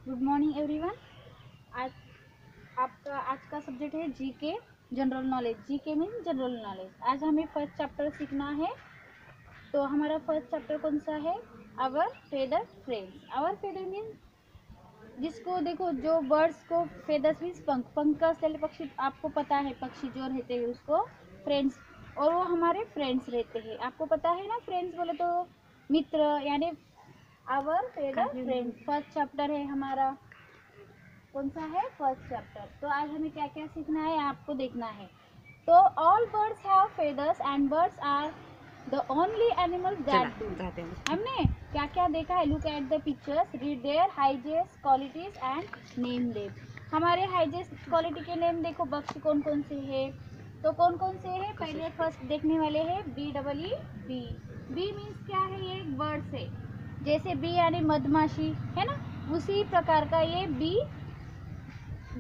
Good morning everyone. आज आज का सब्जेक्ट है GK general knowledge. GK mean general knowledge. आज हमें फर्स्ट चैप्टर सीखना है। तो हमारा फर्स्ट चैप्टर कौन सा है? Our feather friends. Our feather mean जिसको देखो, जो बर्ड्स को फेदर्स मीन्स पंख, पंख का स्थल पक्षी, आपको पता है पक्षी जो रहते हैं उसको फ्रेंड्स, और वो हमारे फ्रेंड्स रहते हैं। आपको पता है ना, फ्रेंड्स बोले तो मित्र, यानी our feather friends. First chapter है हमारा। कौन सा है? First chapter. तो आज हमें क्या क्या सीखना है आपको देखना है। तो all birds have feathers and birds are the only animals that do. हमने क्या क्या देखा है? Look at the pictures, read their highest qualities and name them. हमारे हाइजेस्ट क्वालिटी के नेम देखो, पक्षी कौन कौन से है। तो कौन कौन से है? पहले फर्स्ट देखने वाले हैं B double E B. Bee means क्या है? ये एक बर्ड्स है। जैसे बी यानी मधमाशी है ना, उसी प्रकार का ये बी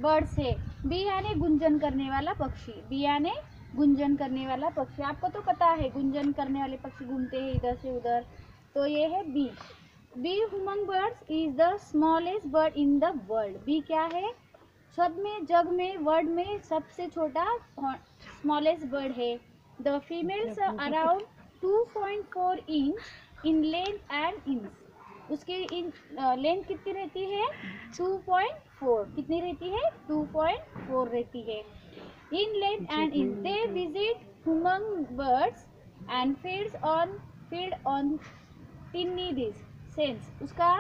बर्ड्स है। बी यानी गुंजन करने वाला पक्षी। बी यानी गुंजन करने वाला पक्षी। आपको तो पता है गुंजन करने वाले पक्षी घूमते हैं इधर से उधर। तो ये है bee. Bee humming birds is the smallest bird in the world. Bee क्या है? सब में, जग में, वर्ल्ड में सबसे छोटा स्मॉलेस्ट बर्ड है। The females around 2.4 inch in length and inch. उसकी लेंथ कितनी रहती है? 2.4। कितनी रहती है? 2.4 रहती है in length and inch. They visit humming birds and feed on टिनिडिस सेंस। उसका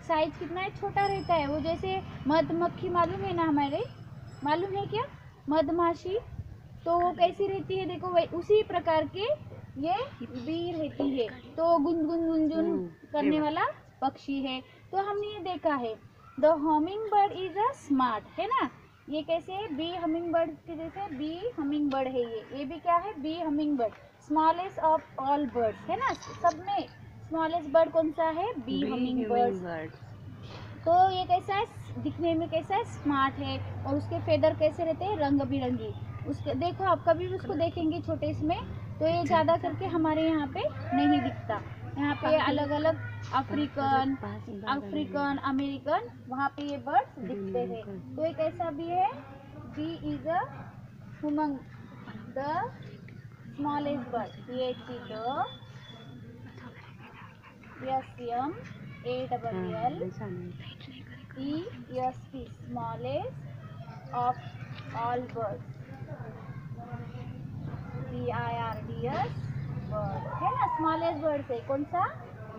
साइज कितना है? छोटा रहता है। वो जैसे मधुमक्खी मालूम है ना हमारे, मालूम है क्या? मधमाशी तो वो कैसी रहती है? देखो वही उसी प्रकार के ये बी रहती है। तो गुनगुन गुंजुन करने वाला पक्षी है। तो हमने ये देखा है the humming bird is a smart, है ना। ये कैसे है? बी हमिंग बर्ड के जैसे बी हमिंग बर्ड है। ये भी क्या है? Bee humming bird. Smallest of all birds, है ना। सब में स्मॉलेस्ट बर्ड कौन सा है? Bee humming bird. तो ये कैसा है? दिखने में कैसा है? स्मार्ट है। और उसके फेदर कैसे रहते हैं? रंग बिरंगी। उसके देखो, आप कभी भी उसको देखेंगे छोटे इसमें, तो ये ज़्यादा करके हमारे यहाँ पे नहीं दिखता। यहाँ पे अलग अलग अफ्रीकन अमेरिकन, वहाँ पे ये बर्ड्स दिखते हैं। तो ये कैसा भी है? Bee is a humming the smallest bird. SMALLEST, smallest of all birds. BIRDS bird, है ना। स्मॉलेस्ट बर्ड है कौन सा?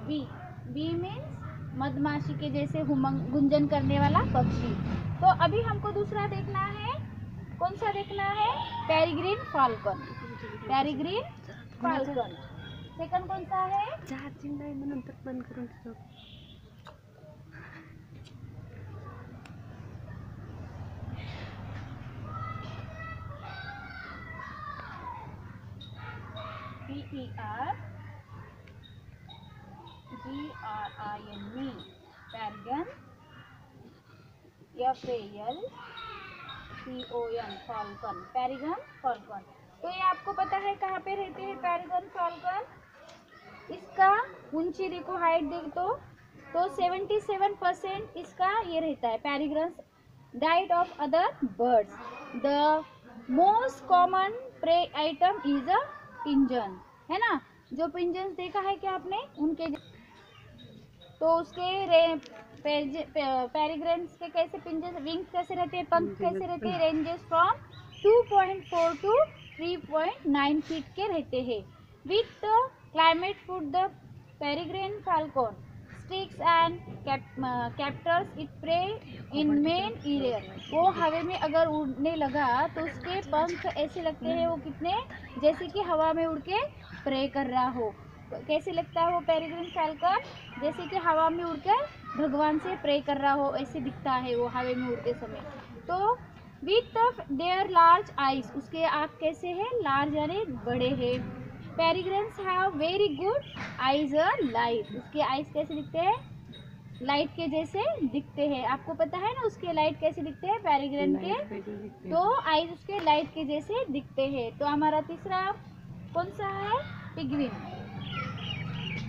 बी। बी मीन्स मधमाशी के जैसे हुमंग, गुंजन करने वाला पक्षी। तो अभी हमको दूसरा देखना है। कौन सा देखना है? Peregrine falcon. Peregrine falcon. Second कौन सा है? चार्जिंग नाही म्हणून तर बंद करून ठेव. PERGRINE पेरिगन। FALCON पेरिगन falcon. तो ये आपको पता है कहाँ पे रहते हैं पेरिगन फाल्कन? इसका ऊंची देखो, हाइट देखो तो 77% इसका ये रहता है peregrines diet of other birds. The most common prey item is a pigeon, है ना। जो पिंजन देखा है क्या आपने? उनके तो उसके पेरिग्रन्स के कैसे पिंजन, विंग्स कैसे रहते हैं, पंख कैसे रहते हैं? रेंजेस फ्रॉम 2.4 टू 3.9 फीट के रहते हैं। With the climate food the peregrine falcon sticks and captures it prey in main area. वो हवा में अगर उड़ने लगा तो उसके पंख ऐसे लगते हैं, वो कितने जैसे कि हवा में उड़ के प्रे कर रहा हो। तो कैसे लगता है वो पेरिग्रीन फाल्कन? जैसे कि हवा में उड़कर भगवान से प्रे कर रहा हो, ऐसे दिखता है वो हवा में उड़ते समय। तो विथ देयर लार्ज आइज, उसके आँख कैसे है? लार्ज यानी बड़े हैं। Peregrines have very good eyesight. उसके आइज कैसे दिखते हैं? लाइट के जैसे दिखते हैं। आपको पता है ना उसके लाइट कैसे दिखते हैं पेरिग्रन के? तो आइज उसके लाइट के जैसे दिखते हैं। तो हमारा तीसरा कौन सा है? पिग्विन,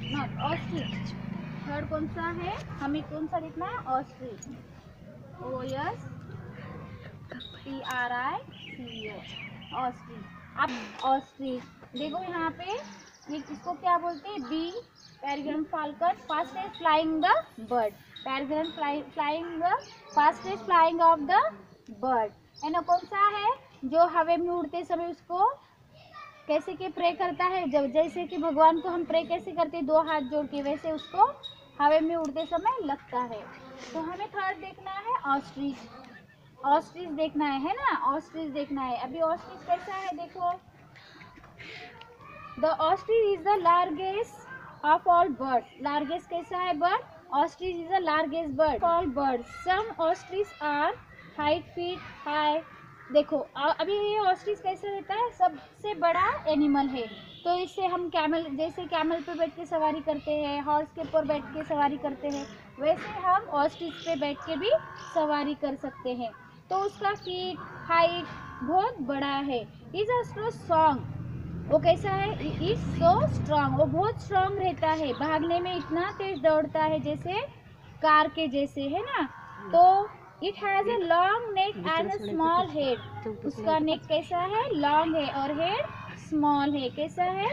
नॉट ऑस्ट्रिच। थर्ड कौन सा है? हमें कौन सा देखना है? ऑस्ट्रिच। OSTRICH, ostrich. अब ऑस्ट्रिच देखो यहाँ पे, ये इसको क्या बोलते हैं? Bee, peregrine falcon, fastest flying the bird, peregrine flying the fastest flying of the bird है ना। कौन सा है जो हवा में उड़ते समय उसको कैसे के प्रे करता है? जब जैसे कि भगवान को हम प्रे कैसे करते हैं, 2 हाथ जोड़ के, वैसे उसको हवा में उड़ते समय लगता है। तो हमें थर्ड देखना है ऑस्ट्रिच, ऑस्ट्रिच देखना है ना, ऑस्ट्रिच देखना है। अभी ऑस्ट्रिच कैसा है देखो, the ostrich is the largest of all birds, largest कैसा है bird? Ostrich is the largest bird all birds. Some ostrich are 5 feet high. देखो अभी ये ऑस्ट्रिच कैसे रहता है? सबसे बड़ा एनिमल है, तो इससे हम कैमल, जैसे कैमल पे बैठ के सवारी करते हैं, हॉर्स के ऊपर बैठ के सवारी करते हैं, वैसे हम ऑस्ट्रिच पे बैठ के भी सवारी कर सकते हैं। तो उसका फीट हाइट बहुत बड़ा है। इज अ सो स्ट्रॉन्ग, वो कैसा है? इज सो स्ट्रॉन्ग, वो बहुत स्ट्रॉन्ग रहता है, भागने में इतना तेज दौड़ता है जैसे कार के जैसे, है ना। तो it has a long neck and a small head, उसका नेक कैसा है? लॉन्ग है, और हेड स्मॉल है। कैसा है?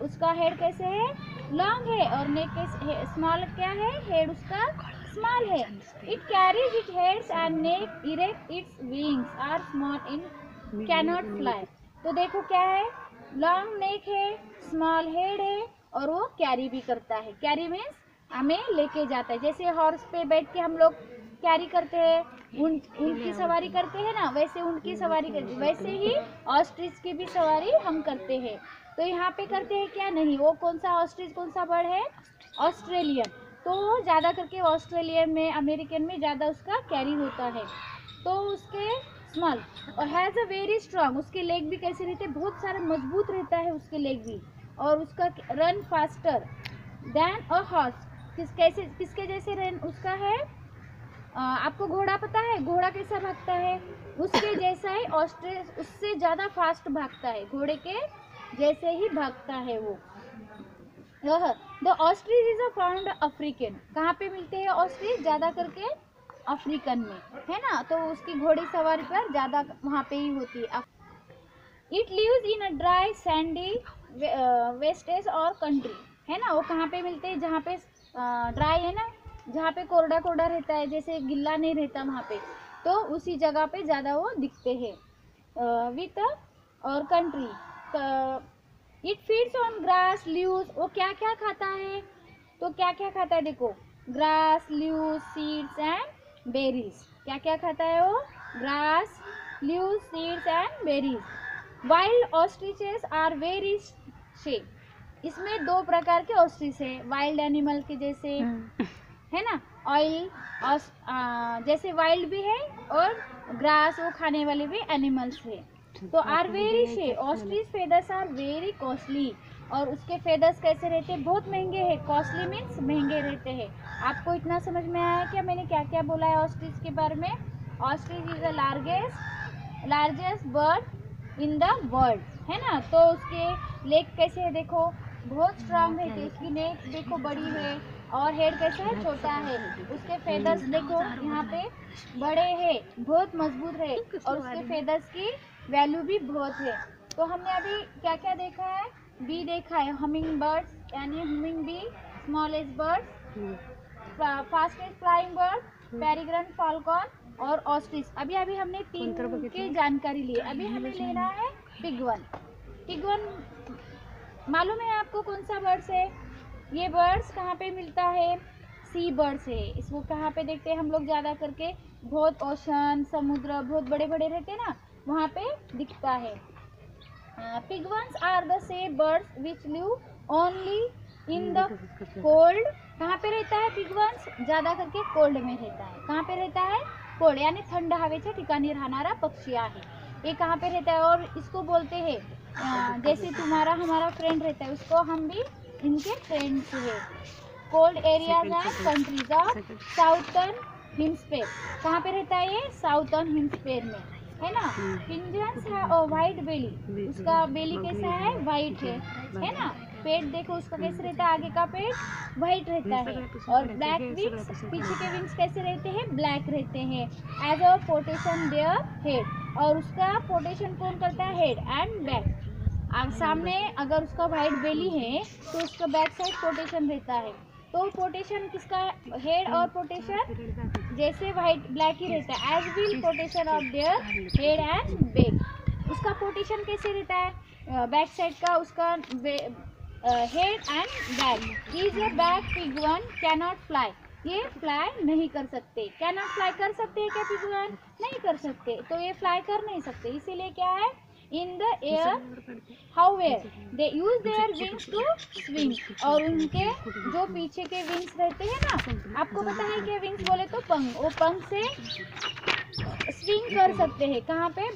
उसका हेड कैसे है? लॉन्ग है, और नेक कैसे स्मॉल क्या है? हेड उसका स्मॉल है। It carries it heads and neck erect, its wings are small in cannot fly. तो देखो क्या है, लॉन्ग नेक है, स्मॉल हेड है, और वो कैरी भी करता है। कैरी मीन्स हमें लेके जाता है, जैसे हॉर्स पे बैठ के हम लोग कैरी करते हैं, उनकी सवारी करते हैं ना, वैसे उनकी सवारी करते, वैसे ही ऑस्ट्रिच की भी सवारी हम करते हैं। तो यहाँ पे करते हैं क्या? नहीं, वो कौन सा ऑस्ट्रिच, कौन सा बर्ड है? ऑस्ट्रेलियन। तो ज़्यादा करके ऑस्ट्रेलियन में, अमेरिकन में ज़्यादा उसका कैरी होता है। तो उसके स्मॉल और हैज़ अ वेरी स्ट्रांग, उसके लेग भी कैसे रहते हैं? बहुत सारा मजबूत रहता है उसके लेग भी, और उसका run faster than a horse, किसके जैसे रन उसका है? आपको घोड़ा पता है घोड़ा कैसा भागता है? उसके जैसा ही ऑस्ट्रिच, उससे ज़्यादा फास्ट भागता है, घोड़े के जैसे ही भागता है वो। The ostrich is a found African, कहाँ पे मिलते हैं ऑस्ट्रिच? ज़्यादा करके अफ्रीकन में, है ना। तो उसकी घोड़ी सवारी पर ज़्यादा वहाँ पे ही होती है। It lives in a dry sandy wastage और कंट्री, है ना। वो कहाँ पे मिलते हैं? जहाँ पे ड्राई है ना, जहाँ पे कोरडा कोरडा रहता है, जैसे गिल्ला नहीं रहता वहाँ पे, तो उसी जगह पे ज़्यादा वो दिखते हैं। विथ और country, it feeds on grass leaves, वो क्या क्या खाता है? तो क्या क्या खाता है देखो, grass, leaves, seeds and berries. क्या क्या खाता है वो? Grass, leaves, seeds and berries. Wild ostriches are very shape, इसमें 2 प्रकार के ऑस्ट्रिच है, वाइल्ड एनिमल के जैसे, है ना, ऑयल जैसे वाइल्ड भी है, और ग्रास वो खाने वाले भी एनिमल्स है। तो are very shape, ostrich feathers are very costly, और उसके फेदर्स कैसे रहते हैं? बहुत महंगे हैं। कॉस्टली मीन्स महंगे रहते हैं। आपको इतना समझ में आया क्या मैंने क्या क्या बोला है ऑस्ट्रिच के बारे में? Ostrich is the largest bird in the world, है ना। तो उसके लेग कैसे है देखो, बहुत स्ट्रांग रहती है, उसकी नेक देखो बड़ी है, और हेड कैसा है? छोटा है। उसके फेदर्स देखो यहाँ पे बड़े हैं, बहुत मजबूत है, और उसके फेदर्स की वैल्यू भी बहुत है। तो हमने अभी क्या क्या देखा है? बी देखा है, हमिंग बर्ड्स यानी humming bee, smallest birds, fastest flying bird, peregrine falcon और ऑस्ट्रिच। अभी हमने 3 की जानकारी ली। अभी हमें लेना है पिगवन। पिगवन मालूम है आपको कौन सा बर्ड्स है? ये बर्ड्स कहाँ पे मिलता है? सी बर्ड्स है। इसको कहाँ पे देखते हैं हम लोग? ज़्यादा करके बहुत ओशन, समुद्र बहुत बड़े बड़े रहते हैं ना, वहाँ पे दिखता है। पिगवन्स आर द से birds which live only in the cold. कहाँ पे रहता है पिगवन्स? ज़्यादा करके कोल्ड में रहता है। कहाँ पे रहता है? कोल्ड, यानी थंड हवेच्या ठिकाणी राहणारा पक्षी आहे। ये कहाँ पे रहता है? और इसको बोलते हैं जैसे तुम्हारा हमारा फ्रेंड रहता है, उसको हम भी इनके फ्रेंड्स है। Cold areas and countries of southern hemisphere. कहाँ पे रहता है ये? साउथर्न हेमिस्फीयर में, है ना। पिंजन्स है और वाइट बेली, उसका बेली कैसा है? वाइट है ना। पेट देखो उसका कैसे रहता है, आगे का पेट वाइट रहता है, और ब्लैक विंग्स, पीछे के विंग्स कैसे रहते हैं, ब्लैक रहते हैं। एज अ पोटेशन देयर हेड, और उसका पोटेशन कौन करता है, हेड एंड बैक। सामने अगर उसका वाइट बेली है तो उसका बैक साइड पोटेशन रहता है। तो पोटेशन किसका, हेड और पोटेशन जैसे वाइट ब्लैक ही रहता है, as well position of their head and back. उसका पोटेशन कैसे रहता है, बैक साइड का, उसका head and back. Is a back penguin cannot fly, ये फ्लाई नहीं कर सकते। कैनॉट फ्लाई कर सकते हैं क्या पिगवन, नहीं कर सकते, तो ये फ्लाई कर नहीं सकते, इसीलिए क्या है, in the air however they use their wings to swing. और उनके जो पीछे के विंग्स रहते हैं ना, आपको पता है कि विंग्स बोले तो पंख, वो पंख से स्विंग कर सकते हैं। कहाँ पे,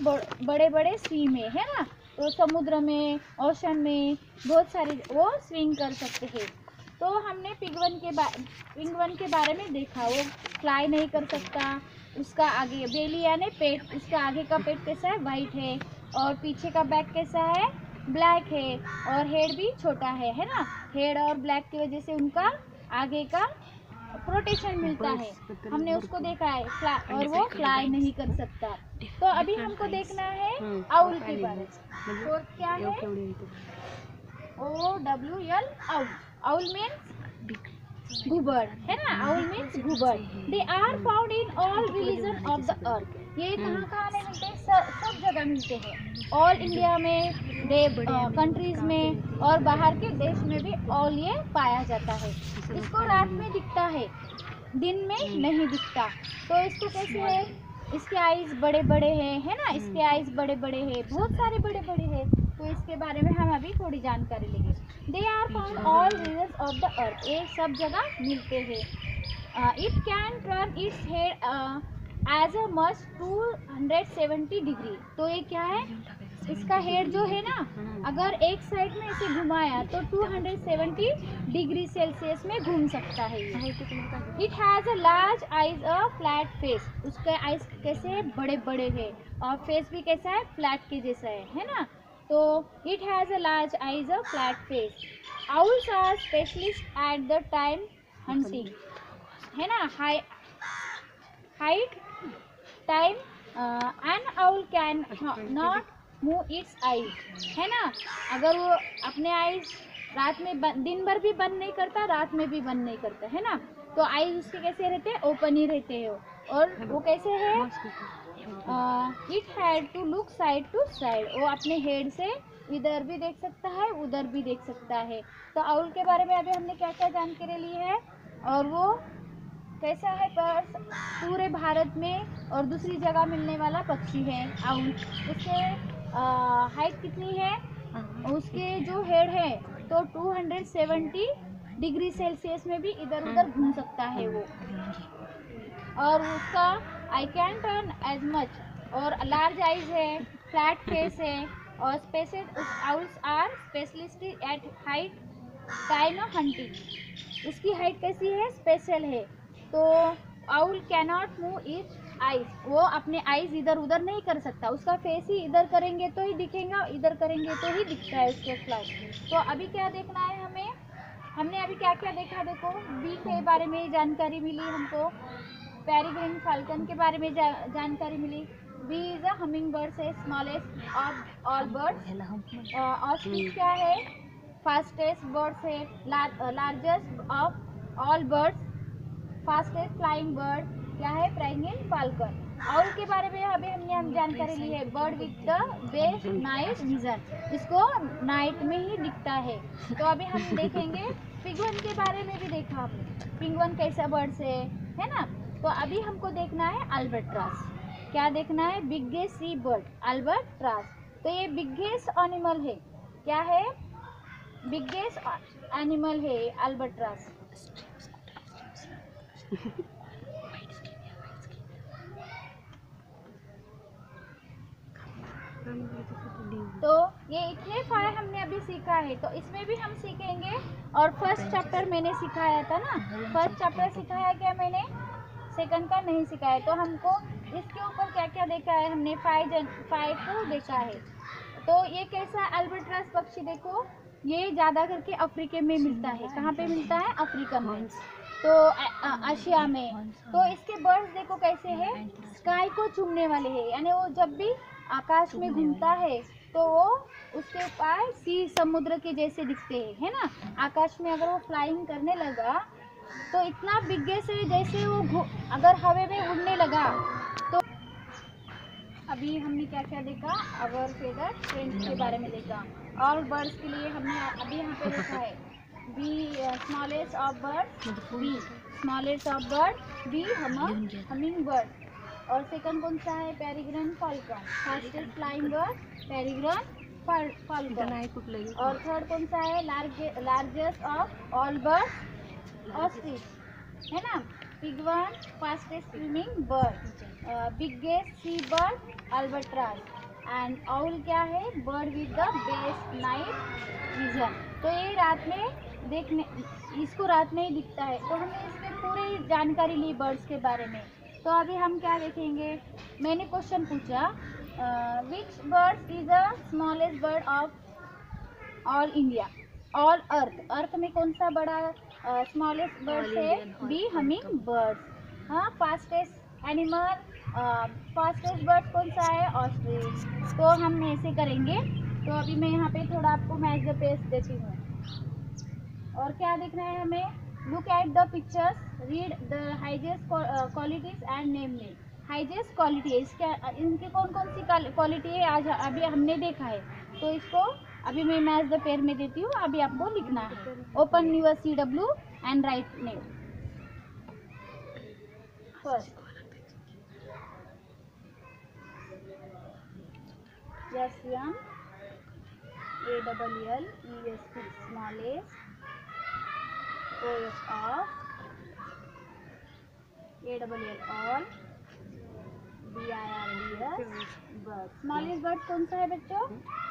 बड़े बड़े सी में, है ना, तो समुद्र में, ओशन में बहुत सारे वो स्विंग कर सकते हैं। तो हमने पिंगवन के बारे में देखा, वो फ्लाई नहीं कर सकता। उसका आगे बेली यानी पेट, उसका आगे का पेट कैसा है, वाइट है, और पीछे का बैक कैसा है, ब्लैक है, और हेड भी छोटा है ना। हेड और ब्लैक की वजह से उनका आगे का प्रोटेक्शन मिलता है, हमने उसको देखा है, और वो फ्लाई नहीं कर सकता। तो अभी हमको देखना है आउल के बारे में। तो क्या है, OWL आउल, आउल मीन्स घुबड़, है ना, आउल मीन्स घुबड़। They are found in all religion of the earth, ये कहाँ कहाँ में मिलते हैं, सब जगह मिलते हैं। ऑल इंडिया में, कंट्रीज में, और बाहर के देश में भी ऑल ये पाया जाता है। इसको रात में दिखता है, दिन में नहीं दिखता। तो इसको कैसे है, इसके आईज बड़े बड़े हैं, है ना, इसके आईज बड़े बड़े हैं, बहुत सारे बड़े बड़े हैं। तो इसके बारे में हम अभी थोड़ी जानकारी लेंगे। They are found all regions of the earth, ये सब जगह मिलते हैं। It can turn its head as a much 270 degree. तो ये क्या है, इसका हेड जो है ना, अगर एक साइड में इसे घुमाया तो 270 डिग्री सेल्सियस में घूम सकता है ये। It has a large eyes, a flat face, उसके आइज कैसे बड़े बड़े हैं, और फेस भी कैसा है, फ्लैट के जैसा है ना। तो it has a large eyes, a flat face. Owls are specialist at the time hunting, है ना, height time. An owl can not move its eyes, है ना, अगर वो अपने आईज रात में दिन भर भी बंद नहीं करता, रात में भी बंद नहीं करता, है ना। तो आईज उसके कैसे रहते हैं, ओपन ही रहते हैं। और वो कैसे है, it had to look side to side, वो अपने हेड से इधर भी देख सकता है, उधर भी देख सकता है। तो आउल के बारे में अभी हमने क्या क्या जानकारी ली है, और वो कैसा है, पर पूरे भारत में और दूसरी जगह मिलने वाला पक्षी है आउल। उसके हाइट कितनी है, उसके जो हेड है तो 270 डिग्री सेल्सियस में भी इधर उधर घूम सकता है वो। और उसका eye can turn as much, और लार्ज आइज है, फ्लैट फेस है, और special owls are specialist at height time hunting. उसकी हाइट कैसी है, स्पेशल है। तो owl cannot move its eyes, वो अपने आइज इधर उधर नहीं कर सकता, उसका फेस ही इधर करेंगे तो ही दिखेगा, इधर करेंगे तो ही दिखता है उसके फ्लाई। तो अभी क्या देखना है हमें, हमने अभी क्या क्या देखा, देखो बी के बारे में जानकारी मिली हमको, पेरिग्रीन फाल्कन के बारे में जानकारी मिली। Bee is a humming bird से smallest of all birds. Ostrich क्या है, फास्टेस्ट बर्ड्स है, largest of all birds. Fastest flying bird क्या है, पेरिग्रीन फाल्कन। आउल के बारे में अभी हमने जानकारी ली है, bird with the best night vision, इसको नाइट में ही दिखता है। तो अभी हम देखेंगे पिंगुइन के बारे में भी देखा आपने, पिंगुइन कैसा बर्ड है ना। तो अभी हमको देखना है अल्बाट्रॉस, क्या देखना है, बिगेस्ट सी बर्ड अल्बाट्रॉस। तो ये बिगेस्ट एनिमल है, क्या है, बिगेस्ट एनिमल है अल्बाट्रॉस। तो ये इतने फाइव हमने अभी सीखा है, तो इसमें भी हम सीखेंगे। और फर्स्ट चैप्टर मैंने सिखाया था ना, फर्स्ट चैप्टर सिखाया क्या मैंने, सेकंड का नहीं सिखाया। तो हमको इसके ऊपर क्या क्या देखा है, हमने फाइव को देखा है। तो ये कैसा अल्बाट्रॉस पक्षी देखो, ये ज़्यादा करके अफ्रीका में मिलता है। कहाँ पे मिलता है? अफ्रीका में। तो एशिया में। तो इसके बर्ड्स देखो कैसे है, स्काई को चूमने वाले हैं, यानी वो जब भी आकाश में घूमता है तो वो उसके पास सी समुद्र के जैसे दिखते हैं, है ना। आकाश में अगर वो फ्लाइंग करने लगा तो इतना बिగ్గेस्ट है, जैसे वो अगर हवा में उड़ने लगा। तो अभी हमने क्या क्या देखा, अवर फेदर फ्रेंड्स के बारे में देखा। और बर्ड्स के लिए हमने अभी यहाँ पे देखा है bee smallest of bird, bee smallest of bird, bee humming bird. और सेकंड कौन सा है? Peregrine falcon, fastest flying bird peregrine falcon. और थर्ड कौन सा है? Largest of all bird, ostrich, है ना। Penguin fastest swimming bird, biggest sea bird albatross. And owl क्या है? Bird with the best night vision. तो ये रात में देखने, इसको रात में ही दिखता है। तो हमने इसमें पूरी जानकारी ली बर्ड्स के बारे में। तो अभी हम क्या देखेंगे, मैंने क्वेश्चन पूछा which birds is the smallest bird of all India, all earth में कौन सा बड़ा स्मॉलेस्ट बर्ड्स है? Bee humming birds. हाँ, फास्टेस्ट एनिमल, फास्टेस्ट बर्ड कौन सा है? ऑस्ट्रिच। तो हम ऐसे करेंगे। तो अभी मैं यहाँ पे थोड़ा आपको मैच द पेज देती हूँ। और क्या देखना है हमें? Look at the pictures, read the highest qualities and name name. Highest quality है इसके, इनकी कौन कौन सी क्वालिटी है आज अभी हमने देखा है। तो इसको अभी मैं मैच द पेयर में देती हूँ, अभी आपको लिखना है। Open your CW and write name. First SM ALLEST smallest, OS of ALL all, BIRDS bird. Smallest bird कौन सा है बच्चों?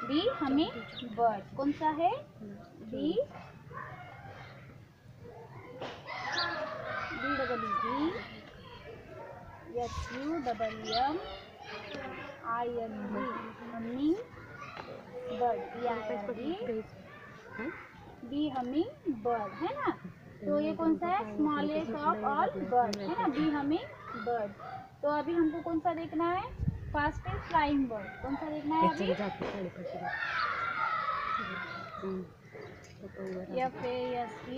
Bee humming bird. कौन सा है? Bee BWB SUMMING humming bird, bee humming bird, है ना। तो ये कौन सा है? स्मॉलेस्ट ऑफ ऑल बर्ड, है ना, बी हमिंग बर्ड। तो अभी हमको कौन सा देखना है? Fastest flying bird. कौन सा देखना है अभी? FAST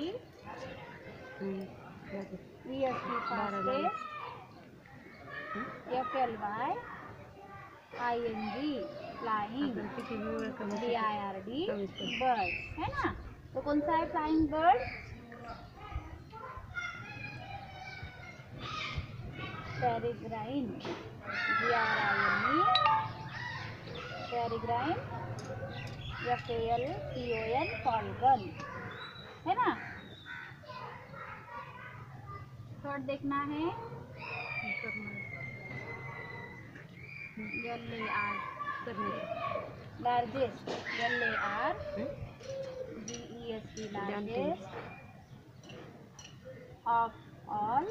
EST fastest, FLY ING flying, BIRD bird, है ना। तो कौन सा है flying bird? Peregrine, GRINE peregrine, FALCON falcon, है ना। थर्ड देखना है LAR largest, LAR GEST largest of all,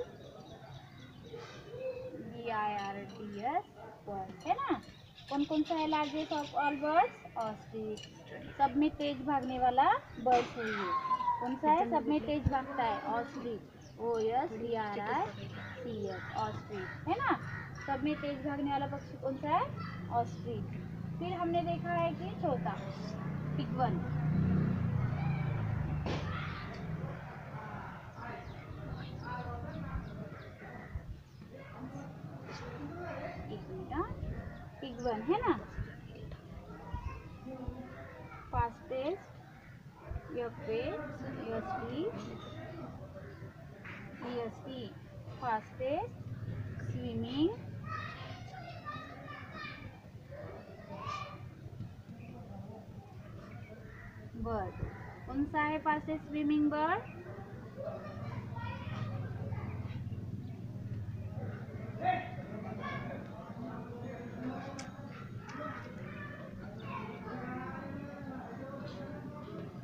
BIRDS bird, है ना। कौन कौन सा है largest of all birds? Ostrich. सब में तेज भागने वाला बर्ड्स है ये। कौन सा है? सब में तेज भागता है, ऑस्ट्रिच। OSTRICH ऑस्ट्रिच, है ना। सब में तेज भागने वाला पक्षी कौन सा है? ऑस्ट्रिच। फिर हमने देखा है कि चौथा पिगवन, पिगवन, है ना। Fastest EST fastest swimming bird. कौन सा है फास्टेस्ट स्विमिंग बर्ड?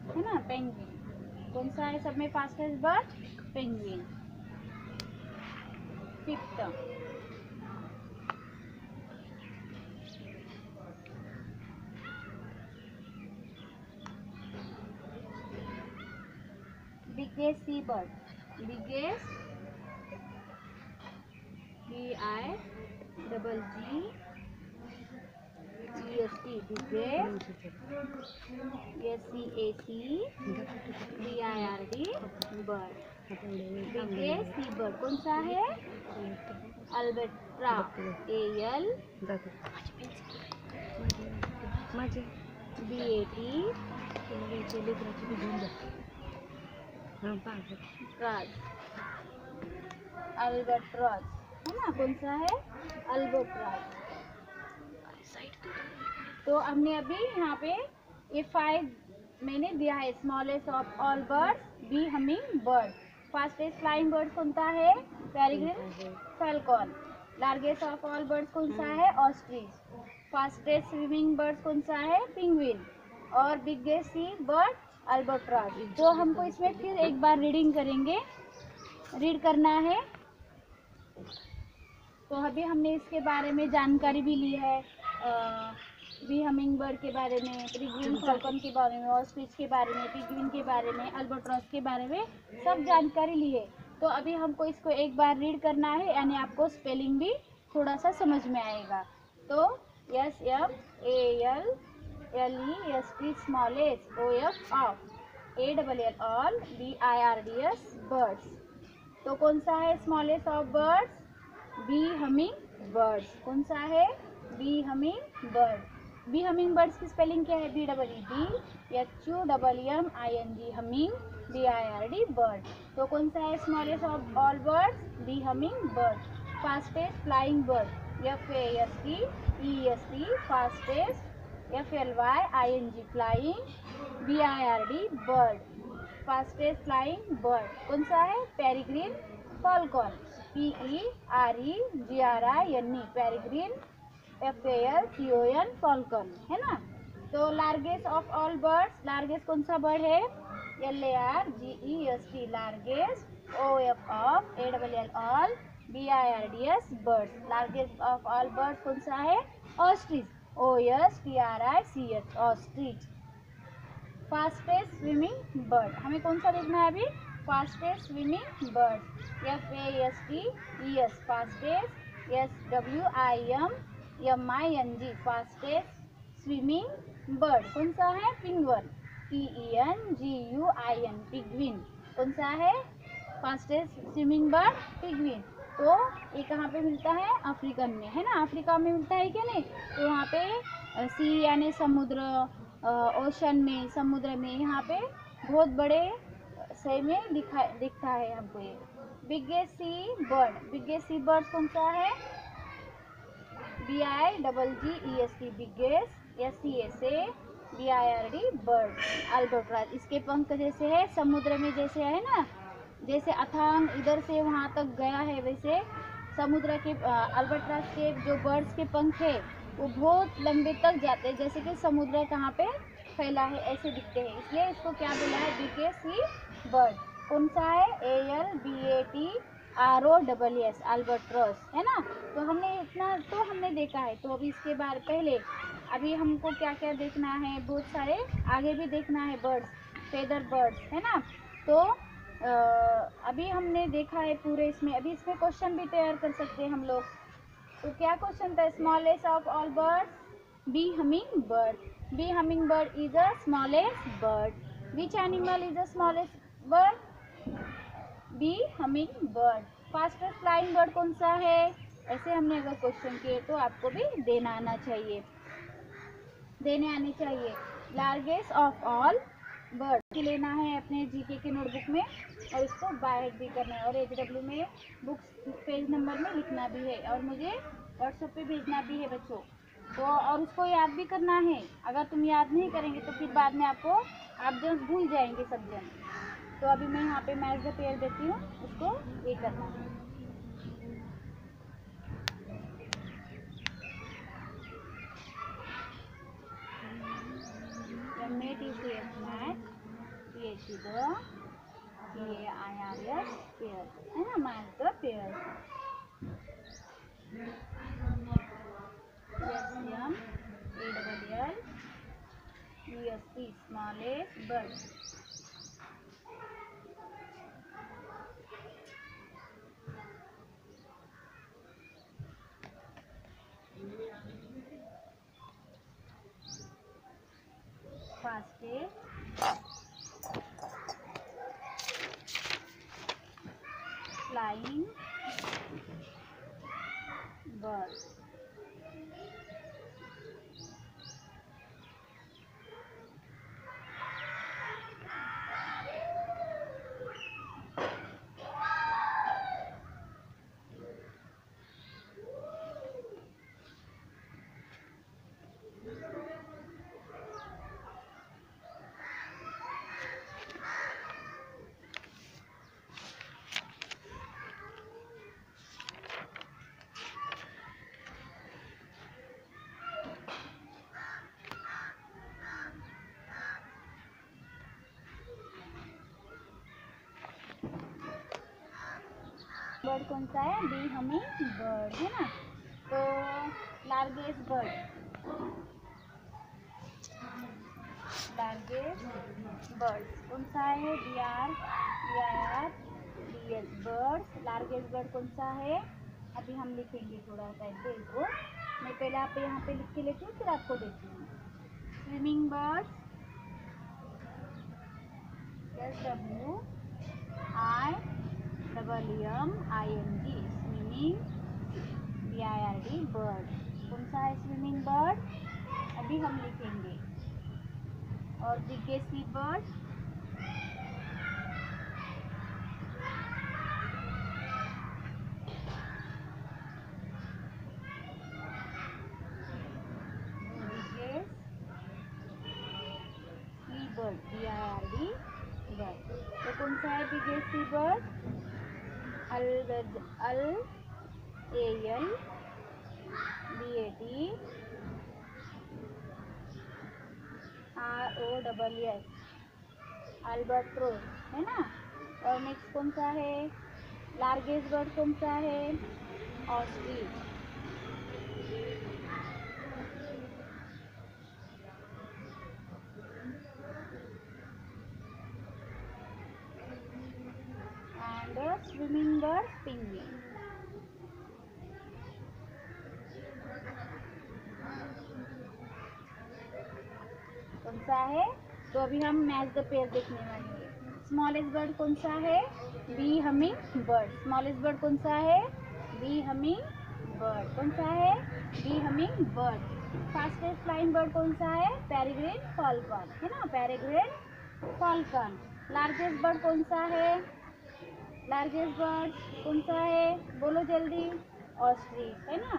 है ना, पेंगुइन। कौन सा है सब में fastest bird? Penguin. Fifth biggest sea bird. Biggest, B-I-G-G-E-S-T, biggest, S-C-A-C-B-I-R-D, bird. Biggest sea bird कौन सा है? अल्बर्ट्रा, AL BAT अल्बर्ट्रॉस है ना, कौन सा है? अल्बर्ट्रॉस। तो हमने अभी यहाँ पे ये 5 मैंने दिया है। Smallest of all birds, bee humming bird. Fastest flying bird कौन सा है? Peregrine falcon. Largest of all birds कौन सा है? ऑस्ट्रिच। फास्टेस्ट स्विमिंग बर्ड्स कौन सा है? पेंगुइन। और बिगेस्ट सी बर्ड अल्बाट्रॉस। तो हमको इसमें फिर एक बार रीडिंग करेंगे, रीड करना है। तो अभी हमने इसके बारे में जानकारी भी ली है, बी हमिंग बर्ड के बारे में, पेरिग्रिन फैल्कन के बारे में, ऑस्ट्रिच के बारे में, पेंगुइन के बारे में, अल्बाट्रॉस के बारे में सब जानकारी ली है। तो अभी हमको इसको एक बार रीड करना है, यानी आपको स्पेलिंग भी थोड़ा सा समझ में आएगा। तो SMALLEST smallest, OF of, ALL all, BIRDS birds. तो कौन सा है smallest of birds? Bee humming birds. कौन सा है? Bee humming bird. Bee humming birds की स्पेलिंग क्या है? BEEDHUMMING, humming, BIRD bird. तो कौन सा है smallest of all birds? Bee humming bird. Fastest flying bird, FASTEST, fastest, FLYING, flying, BIRD bird. Fastest flying bird कौन सा है? Peregrine falcon, PEREGRIN, peregrine, FALCON, falcon, है ना। तो largest of all birds, largest कौन सा बर्ड है? LARGEST, largest, OF of, ALL all, BIRDS birds. Largest of all birds कौन सा है? Ostrich, OSTRICH, ostrich. Fastest swimming bird, हमें कौन सा देखना है अभी? Fastest swimming bird, FASTES, fastest, SWIMMING, fastest swimming bird कौन सा है? पिंगुइन, PENGUIN, पिग्विन। कौन सा है फास्टेस्ट स्विमिंग बर्ड? पिग्विन। तो ये कहाँ पे मिलता है? अफ्रीकन में, है ना। अफ्रीका में मिलता है क्या? नहीं। तो वहाँ पे सी यानी समुद्र, ओशन में, समुद्र में, यहाँ पे बहुत बड़े से में दिखता है हमको ये। Biggest sea bird, biggest sea bird कौन सा है? BIGGEST, biggest, SCASA BIRD bird, albatross. इसके पंख जैसे है समुद्र में, जैसे है ना, जैसे अथांग इधर से वहाँ तक गया है, वैसे समुद्र के अल्बाट्रॉस के जो बर्ड्स के पंख है वो बहुत लंबे तक जाते हैं, जैसे कि समुद्र कहाँ पे फैला है ऐसे दिखते हैं, इसलिए इसको क्या बोला है? Biggest sea bird. कौन सा है? ALBATROSS, अल्बाट्रॉस, है ना। तो हमने इतना तो हमने देखा है। तो अभी इसके बारे पहले अभी हमको क्या क्या देखना है? बहुत सारे आगे भी देखना है बर्ड्स, फेदर बर्ड्स, है ना। तो अभी हमने देखा है पूरे इसमें। अभी इसमें क्वेश्चन भी तैयार कर सकते हैं हम लोग। तो क्या क्वेश्चन था? Smallest of all birds, bee humming bird. Bee humming bird is a smallest bird. Which animal is a smallest bird? Bee humming bird. Fastest flying bird कौन सा है? ऐसे हमने अगर क्वेश्चन किए तो आपको भी देने आना चाहिए। लार्जेस्ट ऑफ ऑल बर्ड लेना है अपने जीके के नोटबुक में, और इसको बाय भी करना है, और HW में बुक्स पेज नंबर में लिखना भी है, और मुझे व्हाट्सएप पे भेजना भी है बच्चों। तो और उसको याद भी करना है। अगर तुम याद नहीं करेंगे तो फिर बाद में आप जब भूल जाएंगे सब जन। तो अभी मैं यहाँ पे मैच द पेयर देती हूँ, उसको ये करना है। MATCH, match, PHD PAIRS, pair, है ना, match the pair. SMALLEST, smallest bird. fastest flying bird. Bird कौन सा है? बी हमिंग बर्ड है ना। तो लार्जेस्ट बर्ड, लार्जेस्ट बर्ड कौन सा है? BR birds. लार्जेस्ट बर्ड कौन सा है? अभी हम लिखेंगे थोड़ा टाइम पे इसको। मैं पहले आप यहाँ पे लिख के लेती हूँ, फिर आपको देती हूँ। Swimming birds, SWIMMING, swimming BIRD bird. कौन सा है स्विमिंग बर्ड? अभी हम लिखेंगे। और biggest sea bird, bird BIRD bird. तो कौन सा है biggest sea bird? AL BAT ROSS, albatross है ना। और नेक्स्ट कौन सा है? लार्जेस्ट बर्ड कौन सा है? Ostrich. And swimming bird penguin. कौन सा है? तो अभी हम मैच द पेयर देखने वाले हैं। स्मॉलेस्ट बर्ड कौन सा है? Bee humming bird. Smallest bird कौन सा है? Bee humming bird. कौन सा है? Bee humming bird. Fastest flying bird कौन सा है? पेरिग्रीन फॉल्कन है ना, पेरिग्रीन फॉल्कन। लार्जेस्ट बर्ड कौन सा है? लार्जेस्ट बर्ड कौन सा है? बोलो जल्दी। ऑस्ट्रिच है ना।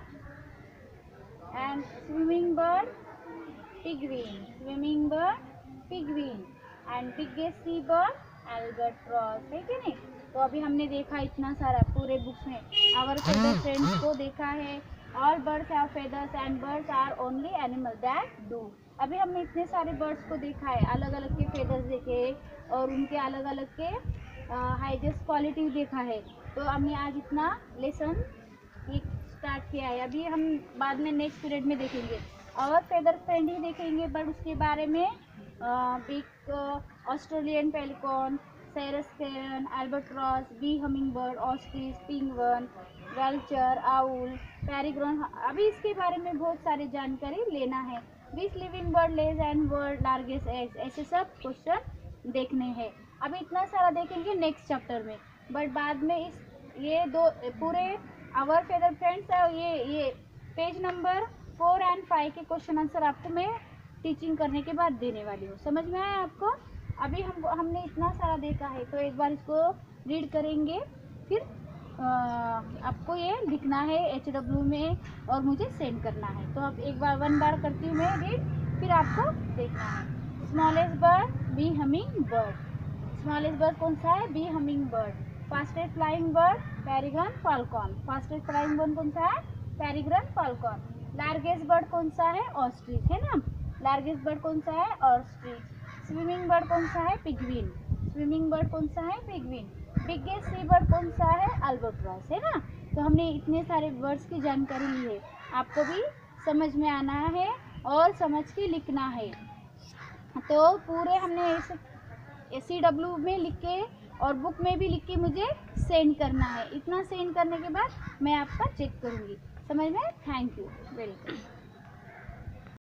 And swimming bird penguin, swimming bird penguin. And biggest sea bird albatross है कि नहीं। तो अभी हमने देखा इतना सारा पूरे बुक्स में आवर फेदर फ्रेंड्स को देखा है। All birds have feathers and birds are only animal that do. अभी हमने इतने सारे बर्ड्स को देखा है, अलग अलग के फेदर्स देखे और उनके अलग अलग के हाइजेस्ट क्वालिटी देखा है। तो हमने आज इतना लेसन स्टार्ट किया है। अभी हम बाद में नेक्स्ट पीरियड में देखेंगे और फेदर फ्रेंड ही देखेंगे, बट उसके बारे में big Australian pelican, sarus heron, albatross, bee humming bird, ostrich, penguin, vulture, owl, peregrine. अभी इसके बारे में बहुत सारी जानकारी लेना है। Which living bird lays and world largest eggs, ऐसे सब क्वेश्चन देखने हैं। अभी इतना सारा देखेंगे नेक्स्ट चैप्टर में, बट बाद में ये दो पूरे आवर फेदर फ्रेंड्स ये पेज नंबर 4 और 5 के क्वेश्चन आंसर आपको मैं टीचिंग करने के बाद देने वाली हूँ। समझ में आया आपको? अभी हमने इतना सारा देखा है, तो एक बार इसको रीड करेंगे, फिर आपको ये लिखना है HW में और मुझे सेंड करना है। तो अब एक बार 1 बार करती हूँ मैं रीड, फिर आपको देखना है। Smallest bird bee humming bird. Smallest bird कौन सा है? Bee humming bird. Fastest flying bird peregrine falcon. Fastest flying bird कौन सा है? पेरिग्रॉन फॉल्कन। लार्जेस्ट बर्ड कौन सा है? ऑस्ट्रिच है ना। लार्जेस्ट बर्ड कौन सा है? ऑस्ट्रिच। स्विमिंग बर्ड कौन सा है? पिगविन। स्विमिंग बर्ड कौन सा है? पिगविन। बिगेस्ट सी बर्ड कौन सा है? अल्बाट्रॉस है ना। तो हमने इतने सारे वर्ड्स की जानकारी ली है, आपको भी समझ में आना है और समझ के लिखना है। तो पूरे हमने इस CW में लिख के और बुक में भी लिख के मुझे सेंड करना है। इतना सेंड करने के बाद मैं आपका चेक करूँगी। समझ में? Thank you, welcome.